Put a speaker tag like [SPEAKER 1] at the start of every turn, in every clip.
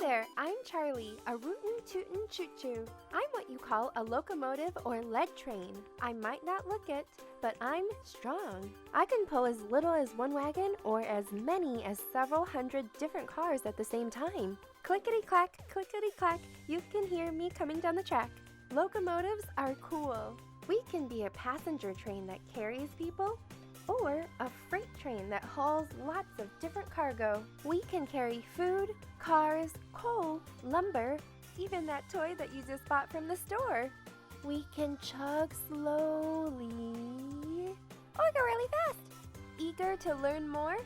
[SPEAKER 1] there, I'm Charlie, a rootin' tootin' choo-choo. I'm what you call a locomotive or lead train. I might not look it, but I'm strong. I can pull as little as one wagon or as many as several hundred different cars at the same time. Clickety-clack, clickety-clack, you can hear me coming down the track. Locomotives are cool. We can be a passenger train that carries people, or a freight train that hauls lots of different cargo. We can carry food, cars, coal, lumber, even that toy that you just bought from the store. We can chug slowly or go really fast. Eager to learn more?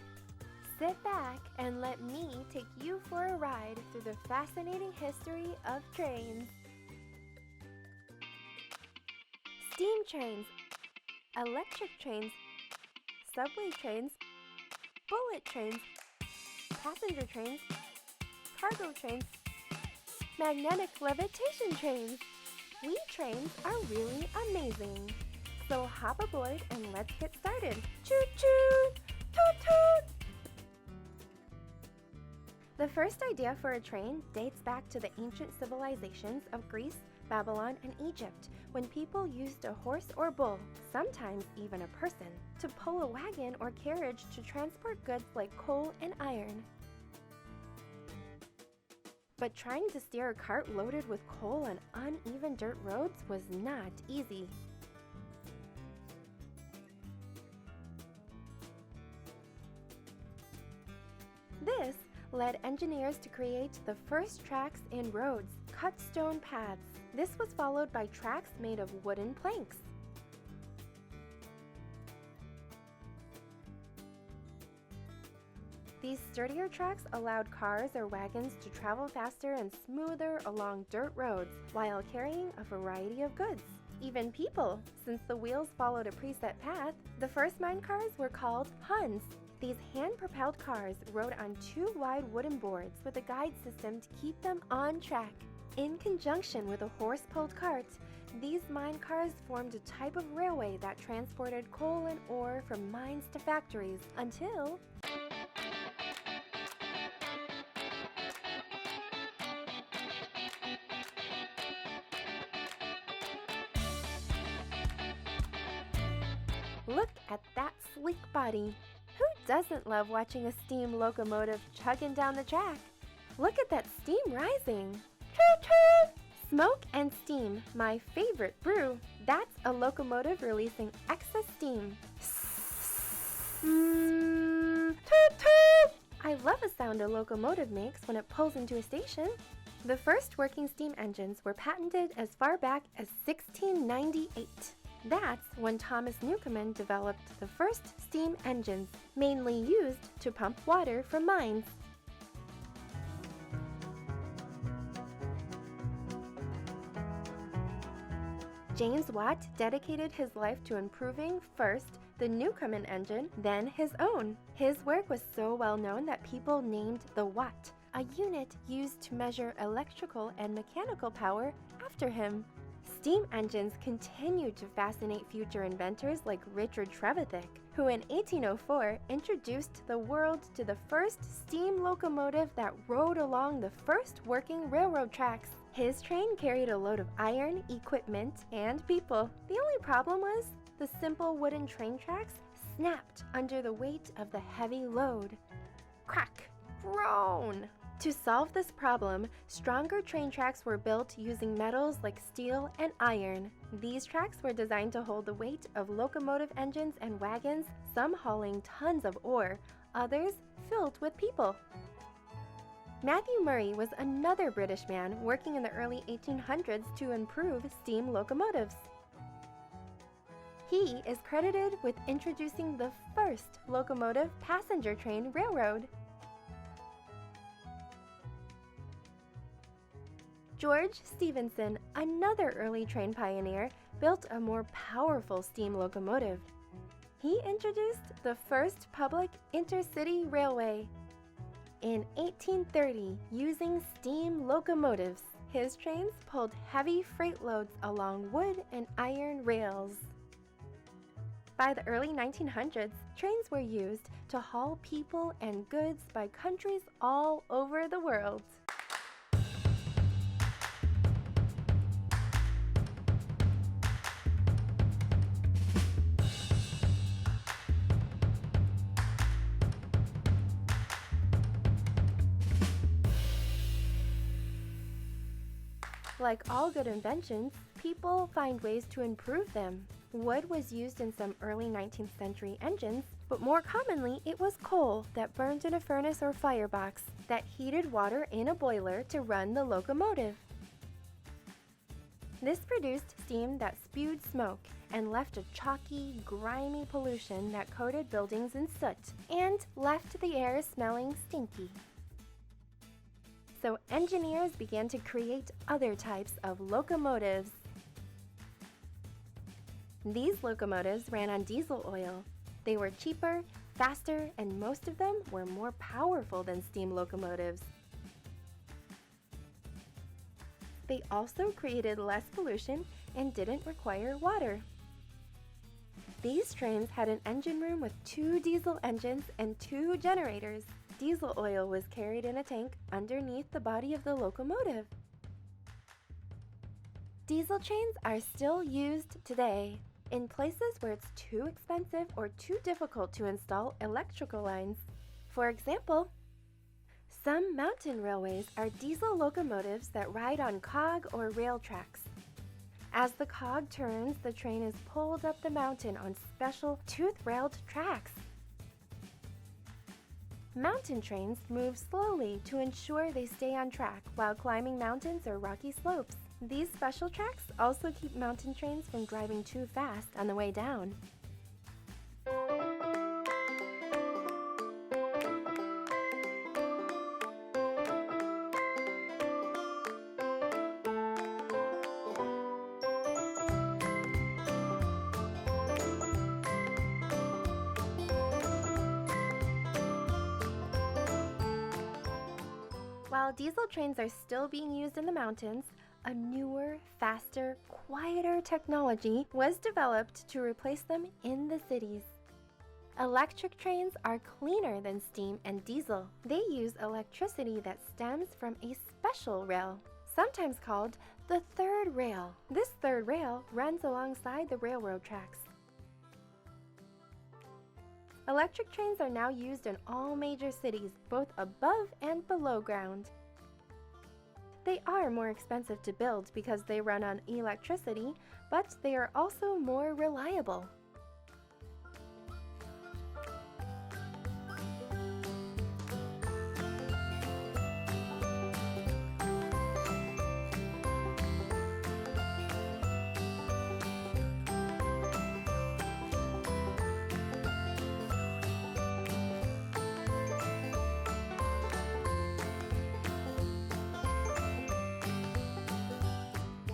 [SPEAKER 1] Sit back and let me take you for a ride through the fascinating history of trains. Steam trains, electric trains, subway trains, bullet trains, passenger trains, cargo trains, magnetic levitation trains. We trains are really amazing. So hop aboard and let's get started. Choo-choo! Toot-toot! The first idea for a train dates back to the ancient civilizations of Greece, Babylon, and Egypt, when people used a horse or bull, sometimes even a person, to pull a wagon or carriage to transport goods like coal and iron. But trying to steer a cart loaded with coal on uneven dirt roads was not easy. This led engineers to create the first tracks in roads, cut stone paths. This was followed by tracks made of wooden planks. These sturdier tracks allowed cars or wagons to travel faster and smoother along dirt roads while carrying a variety of goods. Even people, since the wheels followed a preset path. The first mine cars were called Huns. These hand-propelled cars rode on two wide wooden boards with a guide system to keep them on track. In conjunction with a horse-pulled cart, these mine cars formed a type of railway that transported coal and ore from mines to factories until look at that sleek body. Who doesn't love watching a steam locomotive chugging down the track? Look at that steam rising. Choo-choo! Smoke and steam, my favorite brew. That's a locomotive releasing excess steam. Toot-toot! I love the sound a locomotive makes when it pulls into a station. The first working steam engines were patented as far back as 1698. That's when Thomas Newcomen developed the first steam engines, mainly used to pump water from mines. James Watt dedicated his life to improving first the Newcomen engine, then his own. His work was so well known that people named the watt, a unit used to measure electrical and mechanical power, after him. Steam engines continued to fascinate future inventors like Richard Trevithick, who in 1804 introduced the world to the first steam locomotive that rode along the first working railroad tracks. His train carried a load of iron, equipment, and people. The only problem was the simple wooden train tracks snapped under the weight of the heavy load. Crack! Groan! To solve this problem, stronger train tracks were built using metals like steel and iron. These tracks were designed to hold the weight of locomotive engines and wagons, some hauling tons of ore, others filled with people. Matthew Murray was another British man working in the early 1800s to improve steam locomotives. He is credited with introducing the first locomotive passenger train railroad. George Stephenson, another early train pioneer, built a more powerful steam locomotive. He introduced the first public intercity railway. In 1830, using steam locomotives, his trains pulled heavy freight loads along wood and iron rails. By the early 1900s, trains were used to haul people and goods by countries all over the world. Like all good inventions, people find ways to improve them. Wood was used in some early 19th century engines, but more commonly it was coal that burned in a furnace or firebox that heated water in a boiler to run the locomotive. This produced steam that spewed smoke and left a chalky, grimy pollution that coated buildings in soot and left the air smelling stinky. So engineers began to create other types of locomotives. These locomotives ran on diesel oil. They were cheaper, faster, and most of them were more powerful than steam locomotives. They also created less pollution and didn't require water. These trains had an engine room with 2 diesel engines and 2 generators. Diesel oil was carried in a tank underneath the body of the locomotive. Diesel trains are still used today in places where it's too expensive or too difficult to install electrical lines. For example, some mountain railways are diesel locomotives that ride on cog or rail tracks. As the cog turns, the train is pulled up the mountain on special tooth-railed tracks. Mountain trains move slowly to ensure they stay on track while climbing mountains or rocky slopes. These special tracks also keep mountain trains from driving too fast on the way down. While diesel trains are still being used in the mountains, a newer, faster, quieter technology was developed to replace them in the cities. Electric trains are cleaner than steam and diesel. They use electricity that stems from a special rail, sometimes called the third rail. This third rail runs alongside the railroad tracks. Electric trains are now used in all major cities, both above and below ground. They are more expensive to build because they run on electricity, but they are also more reliable.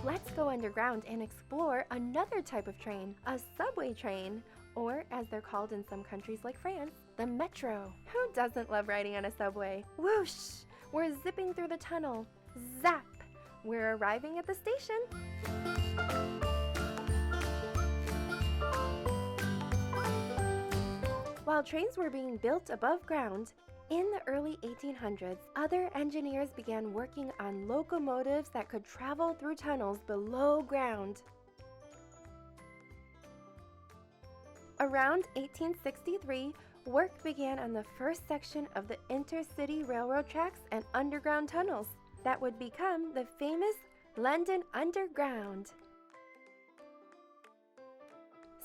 [SPEAKER 1] Let's go underground and explore another type of train, a subway train, or as they're called in some countries like France, the metro. Who doesn't love riding on a subway? Whoosh! We're zipping through the tunnel. Zap! We're arriving at the station. While trains were being built above ground, in the early 1800s, other engineers began working on locomotives that could travel through tunnels below ground. Around 1863, work began on the first section of the intercity railroad tracks and underground tunnels that would become the famous London Underground.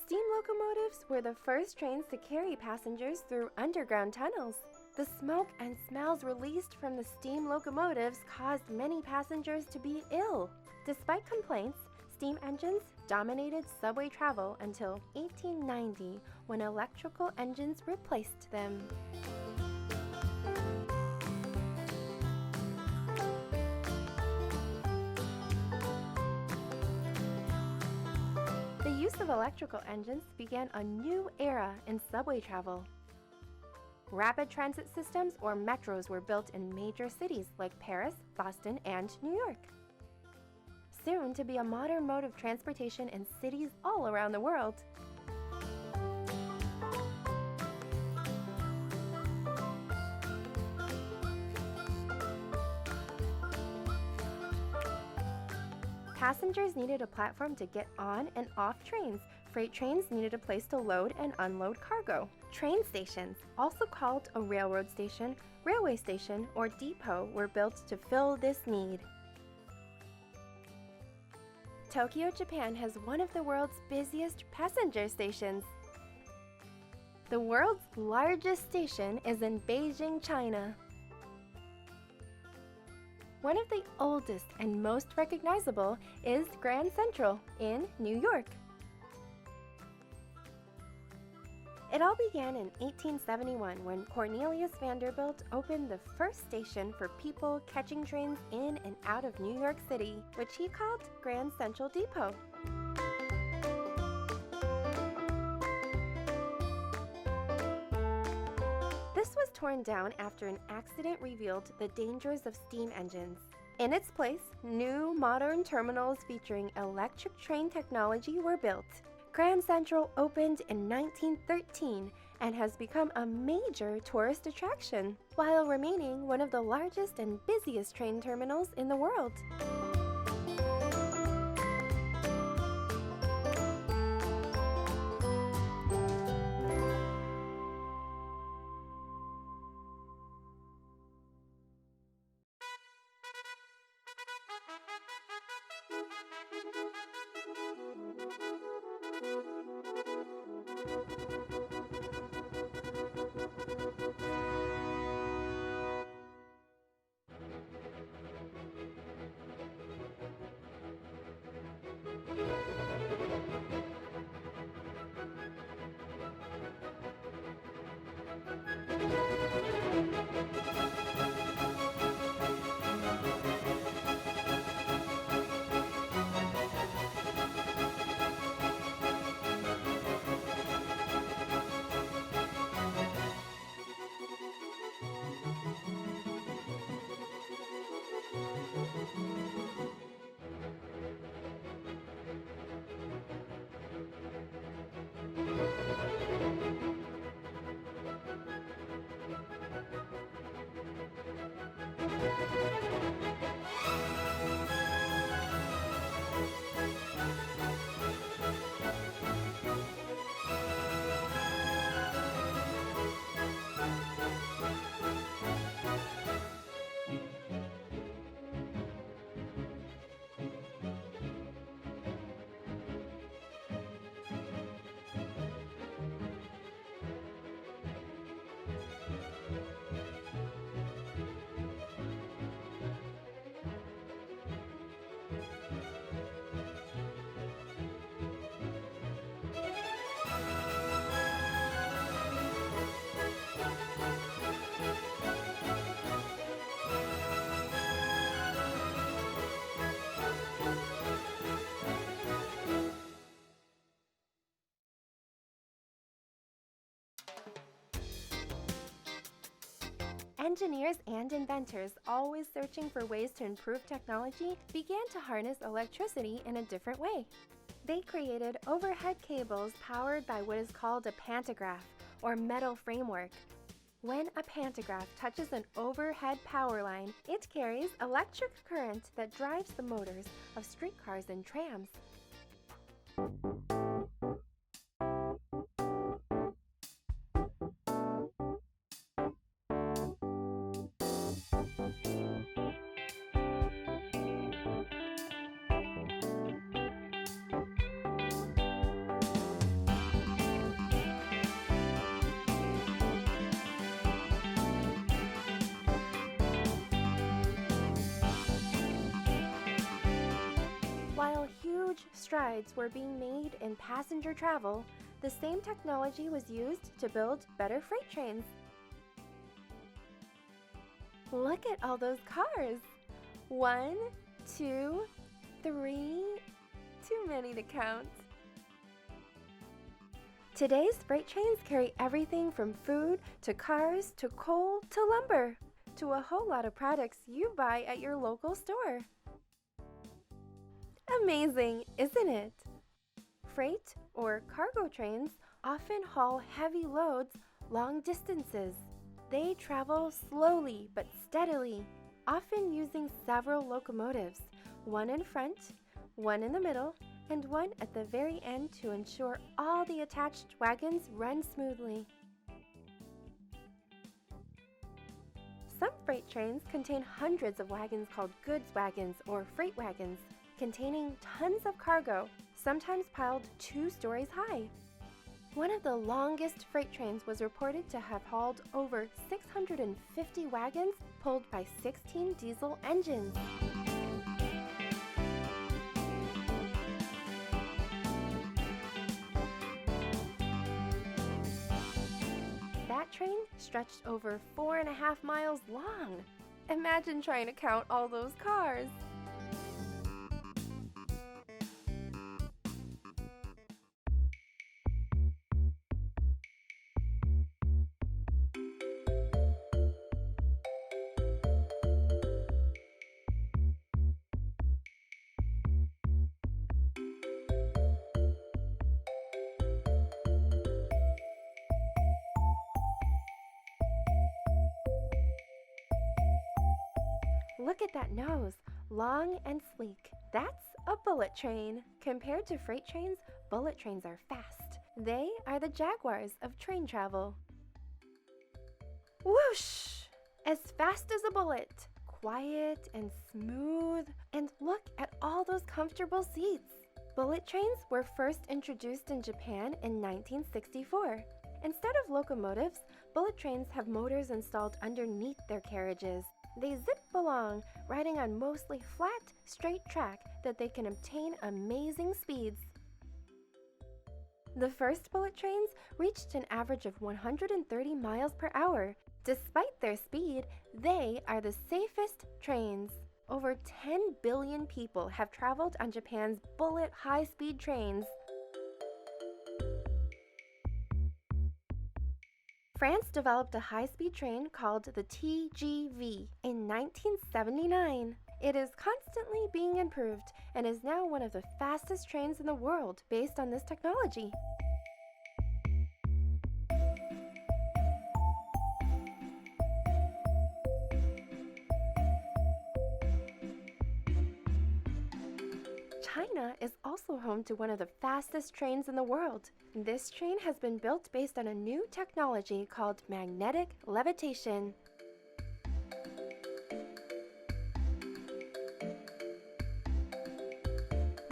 [SPEAKER 1] Steam locomotives were the first trains to carry passengers through underground tunnels. The smoke and smells released from the steam locomotives caused many passengers to be ill. Despite complaints, steam engines dominated subway travel until 1890, when electrical engines replaced them. The use of electrical engines began a new era in subway travel. Rapid transit systems, or metros, were built in major cities like Paris, Boston, and New York. Soon to be a modern mode of transportation in cities all around the world. Passengers needed a platform to get on and off trains. Freight trains needed a place to load and unload cargo. Train stations, also called a railroad station, railway station, or depot, were built to fill this need. Tokyo, Japan has one of the world's busiest passenger stations. The world's largest station is in Beijing, China. One of the oldest and most recognizable is Grand Central in New York. It all began in 1871 when Cornelius Vanderbilt opened the first station for people catching trains in and out of New York City, which he called Grand Central Depot. This was torn down after an accident revealed the dangers of steam engines. In its place, new modern terminals featuring electric train technology were built. Grand Central opened in 1913 and has become a major tourist attraction, while remaining one of the largest and busiest train terminals in the world. Engineers and inventors, always searching for ways to improve technology, began to harness electricity in a different way. They created overhead cables powered by what is called a pantograph, or metal framework. When a pantograph touches an overhead power line, it carries electric current that drives the motors of streetcars and trams. While huge strides were being made in passenger travel, the same technology was used to build better freight trains. Look at all those cars! 1, 2, 3, too many to count. Today's freight trains carry everything from food to cars to coal to lumber to a whole lot of products you buy at your local store. Amazing, isn't it? Freight or cargo trains often haul heavy loads long distances. They travel slowly but steadily, often using several locomotives, one in front, one in the middle, and one at the very end to ensure all the attached wagons run smoothly. Some freight trains contain hundreds of wagons called goods wagons or freight wagons, containing tons of cargo, sometimes piled 2 stories high. One of the longest freight trains was reported to have hauled over 650 wagons pulled by 16 diesel engines. That train stretched over 4.5 miles long. Imagine trying to count all those cars. Look at that nose, long and sleek. That's a bullet train. Compared to freight trains, bullet trains are fast. They are the jaguars of train travel. Whoosh! As fast as a bullet. Quiet and smooth. And look at all those comfortable seats. Bullet trains were first introduced in Japan in 1964. Instead of locomotives, bullet trains have motors installed underneath their carriages. They zip along, riding on mostly flat, straight track that they can obtain amazing speeds. The first bullet trains reached an average of 130 miles per hour. Despite their speed, they are the safest trains. Over 10 billion people have traveled on Japan's bullet high-speed trains. France developed a high-speed train called the TGV in 1979. It is constantly being improved and is now one of the fastest trains in the world based on this technology. China is also home to one of the fastest trains in the world. This train has been built based on a new technology called magnetic levitation.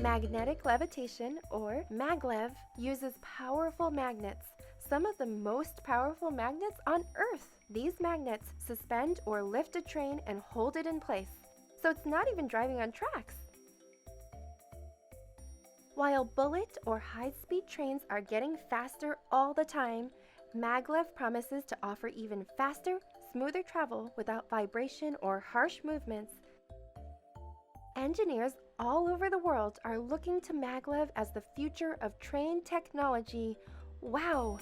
[SPEAKER 1] Magnetic levitation, or maglev, uses powerful magnets, some of the most powerful magnets on Earth. These magnets suspend or lift a train and hold it in place, so it's not even driving on tracks. While bullet or high-speed trains are getting faster all the time, maglev promises to offer even faster, smoother travel without vibration or harsh movements. Engineers all over the world are looking to maglev as the future of train technology. Wow!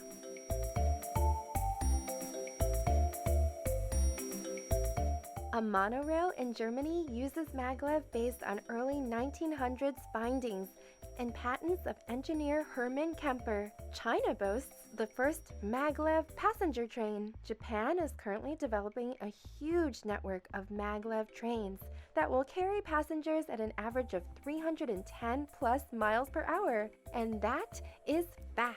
[SPEAKER 1] A monorail in Germany uses maglev based on early 1900s findings and patents of engineer Hermann Kemper. China boasts the first maglev passenger train. Japan is currently developing a huge network of maglev trains that will carry passengers at an average of 310 plus miles per hour, and that is fast.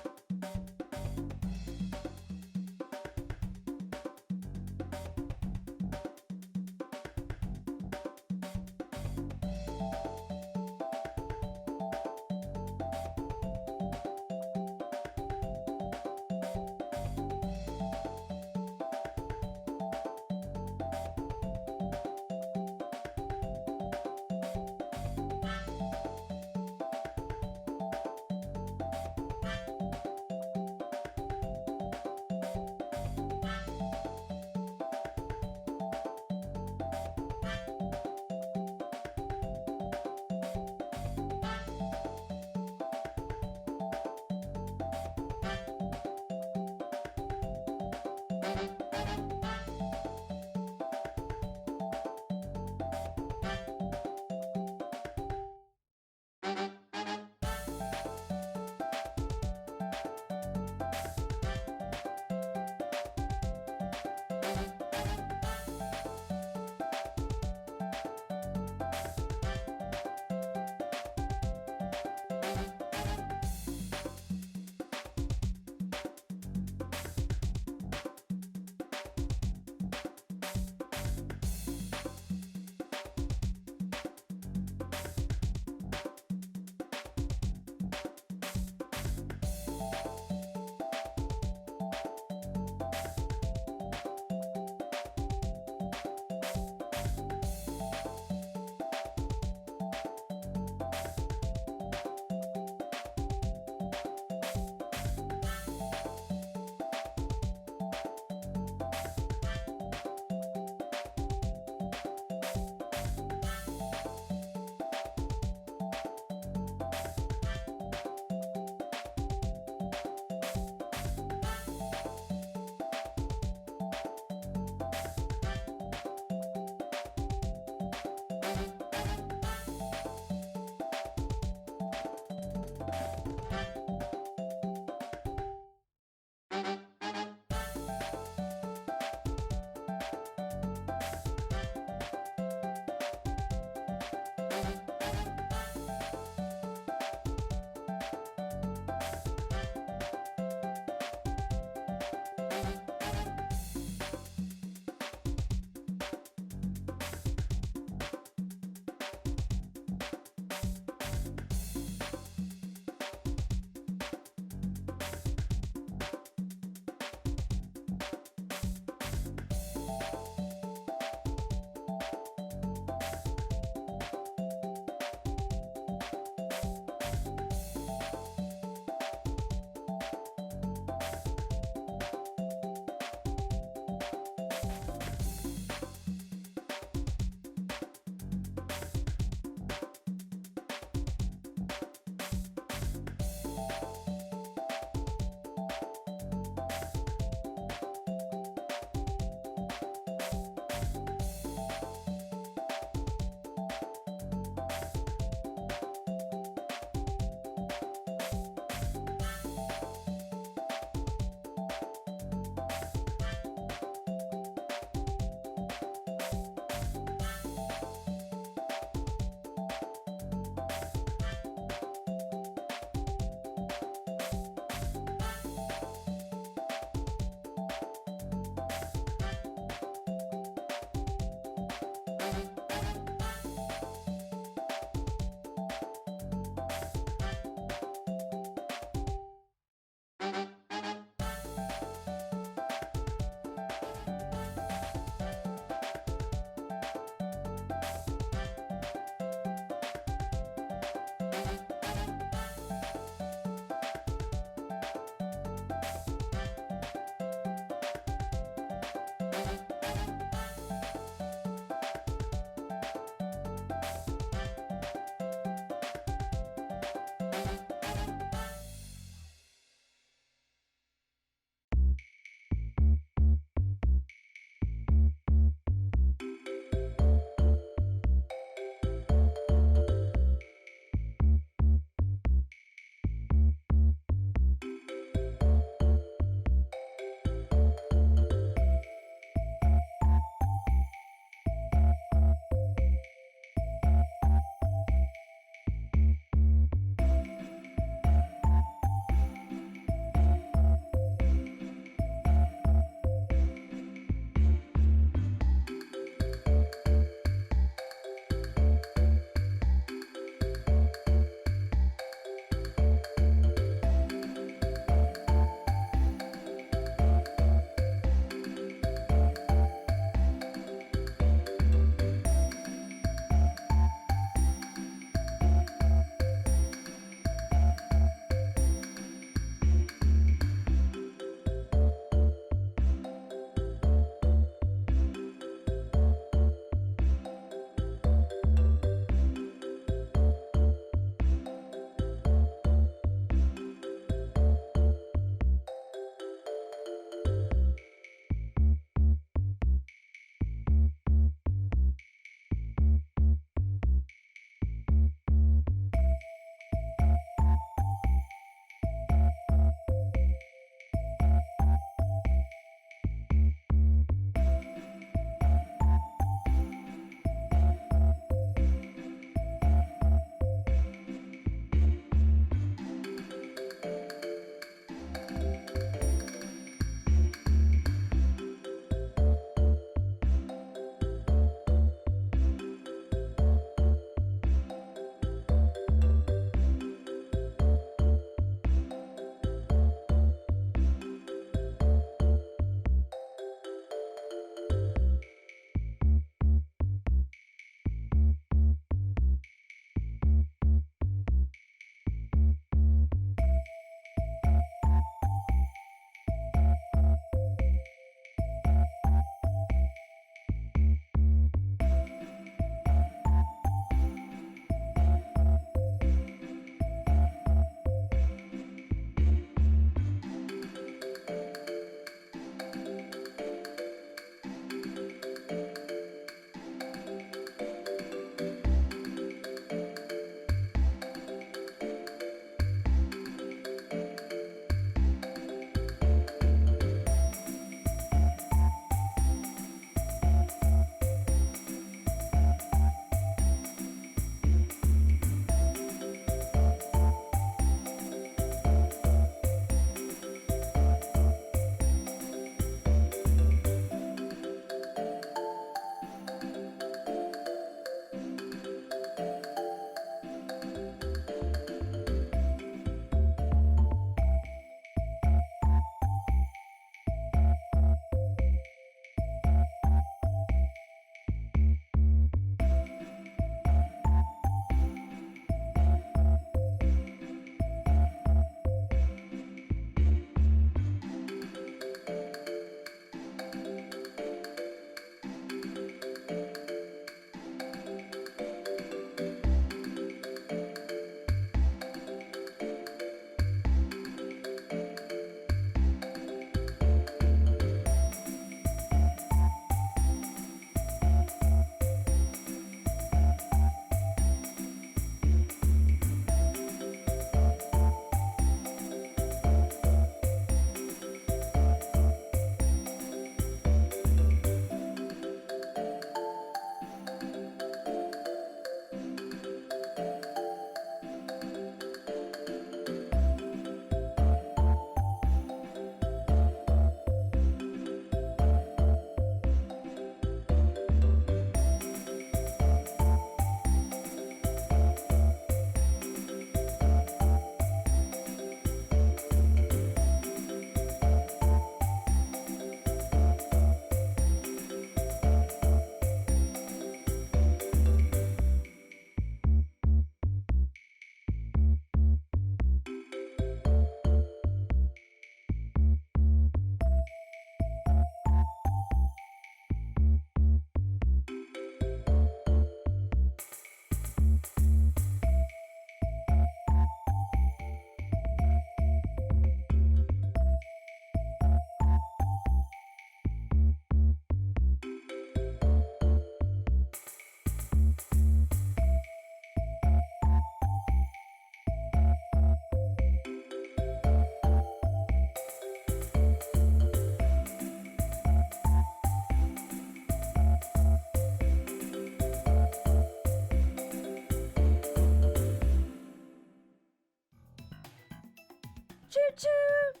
[SPEAKER 1] Choo-choo!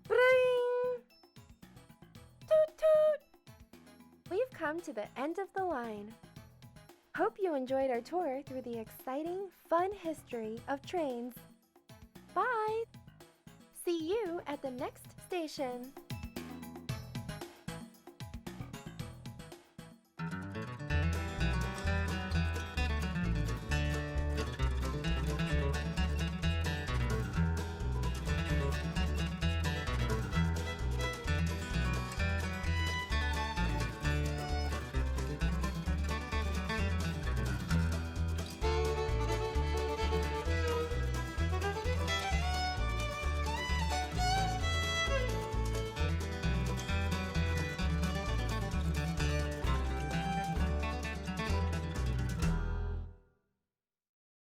[SPEAKER 1] Bring! Toot toot! We've come to the end of the line. Hope you enjoyed our tour through the exciting, fun history of trains. Bye! See you at the next station.